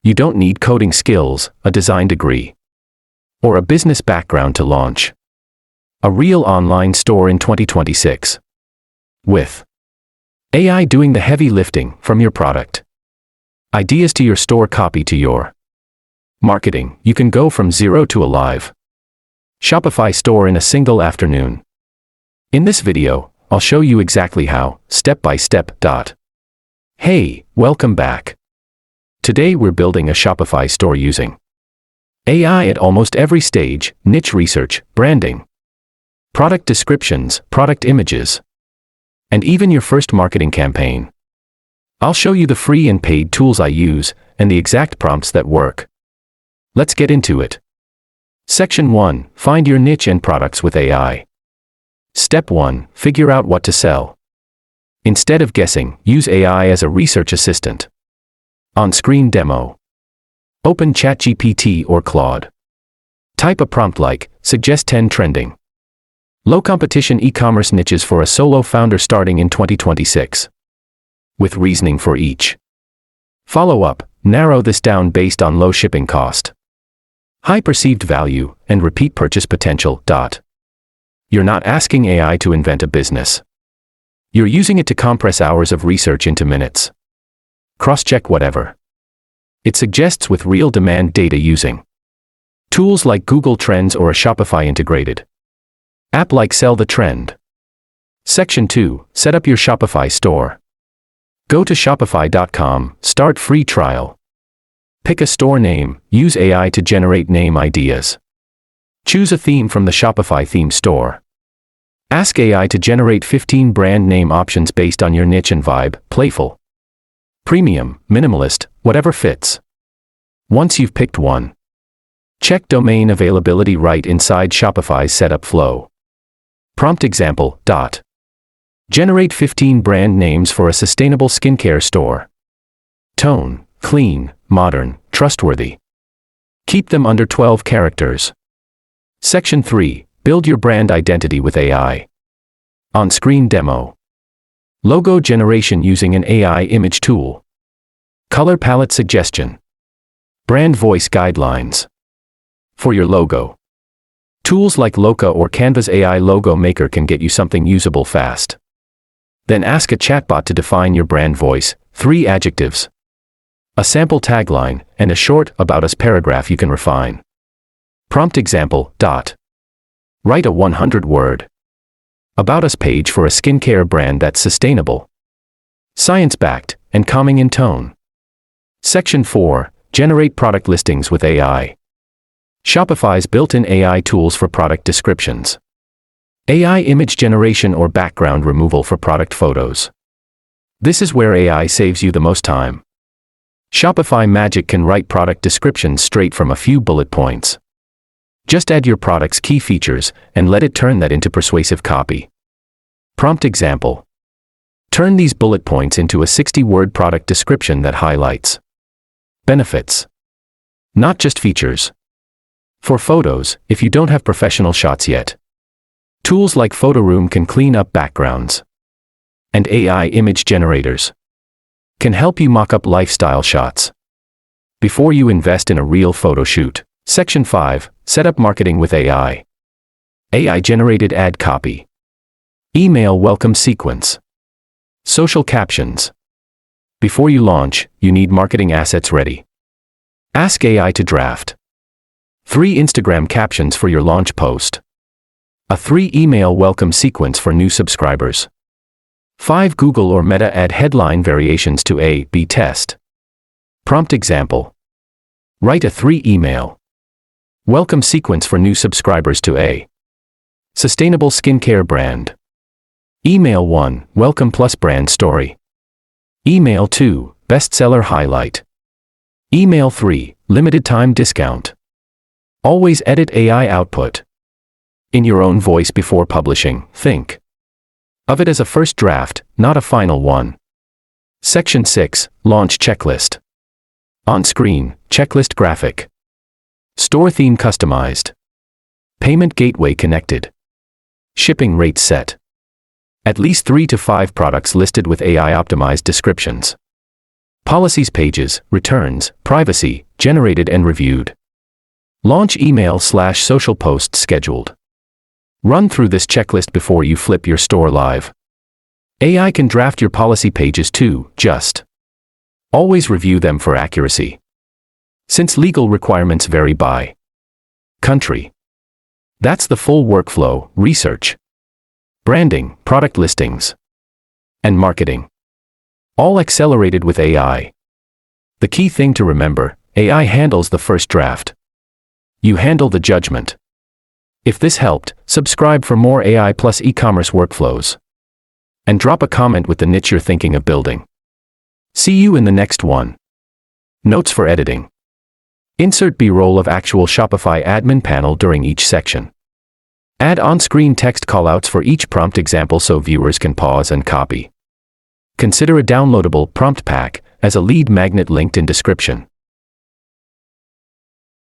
You don't need coding skills, a design degree, or a business background to launch a real online store in 2026. With AI doing the heavy lifting from your product ideas to your store copy to your marketing, you can go from zero to a live Shopify store in a single afternoon. In this video, I'll show you exactly how, step by step. Hey, welcome back. Today we're building a Shopify store using AI at almost every stage: niche research, branding, product descriptions, product images, and even your first marketing campaign. I'll show you the free and paid tools I use and the exact prompts that work. Let's get into it. Section 1. Find your niche and products with AI. Step 1. Figure out what to sell. Instead of guessing, use AI as a research assistant. On-screen demo. Open ChatGPT or Claude. Type a prompt like, suggest 10 trending low competition e-commerce niches for a solo founder starting in 2026. With reasoning for each. Follow up, narrow this down based on low shipping cost, high perceived value, and repeat purchase potential. You're not asking AI to invent a business. You're using it to compress hours of research into minutes. Cross-check whatever it suggests with real demand data using tools like Google Trends or a Shopify integrated app like Sell the Trend. Section 2. Set up your Shopify store. Go to shopify.com, start free trial. Pick a store name, use AI to generate name ideas. Choose a theme from the Shopify theme store. Ask AI to generate 15 brand name options based on your niche and vibe: playful, premium, minimalist, whatever fits. Once you've picked one, check domain availability right inside Shopify's setup flow. Prompt example. Generate 15 brand names for a sustainable skincare store. Tone: clean, modern, trustworthy. Keep them under 12 characters. Section 3. Build your brand identity with AI. On-screen demo. Logo generation using an AI image tool. Color palette suggestion. Brand voice guidelines. For your logo, tools like Loca or Canva's AI Logo Maker can get you something usable fast. Then ask a chatbot to define your brand voice: 3 adjectives, a sample tagline, and a short About Us paragraph you can refine. Prompt example. Write a 100-word About Us page for a skincare brand that's sustainable, science-backed, and calming in tone. Section 4. Generate product listings with AI. Shopify's built-in AI tools for product descriptions, AI image generation or background removal for product photos. This is where AI saves you the most time. Shopify Magic can write product descriptions straight from a few bullet points. Just add your product's key features and let it turn that into persuasive copy. Prompt example. Turn these bullet points into a 60-word product description that highlights benefits, not just features. For photos, if you don't have professional shots yet, tools like PhotoRoom can clean up backgrounds, and AI image generators can help you mock up lifestyle shots before you invest in a real photo shoot. Section 5. Set up marketing with AI. AI-generated ad copy. Email welcome sequence. Social captions. Before you launch, you need marketing assets ready. Ask AI to draft 3 Instagram captions for your launch post, a 3 email welcome sequence for new subscribers, 5 Google or Meta ad headline variations to A/B test. Prompt example. Write a 3 email welcome sequence for new subscribers to a sustainable skincare brand. Email 1, welcome plus brand story. Email 2, bestseller highlight. Email 3, limited time discount. Always edit AI output in your own voice before publishing. Think of it as a first draft, not a final one. Section 6, launch checklist. On screen, checklist graphic. Store theme customized. Payment gateway connected. Shipping rate set. At least 3 to 5 products listed with AI optimized descriptions. Policies pages, returns, privacy, generated and reviewed. Launch email/social posts scheduled. Run through this checklist before you flip your store live. AI can draft your policy pages too, just always review them for accuracy. Since legal requirements vary by country. That's the full workflow: research, branding, product listings, and marketing. All accelerated with AI. The key thing to remember: AI handles the first draft. You handle the judgment. If this helped, subscribe for more AI plus e-commerce workflows. And drop a comment with the niche you're thinking of building. See you in the next one. Notes for editing. Insert B-roll of actual Shopify admin panel during each section. Add on-screen text callouts for each prompt example so viewers can pause and copy. Consider a downloadable prompt pack as a lead magnet linked in description.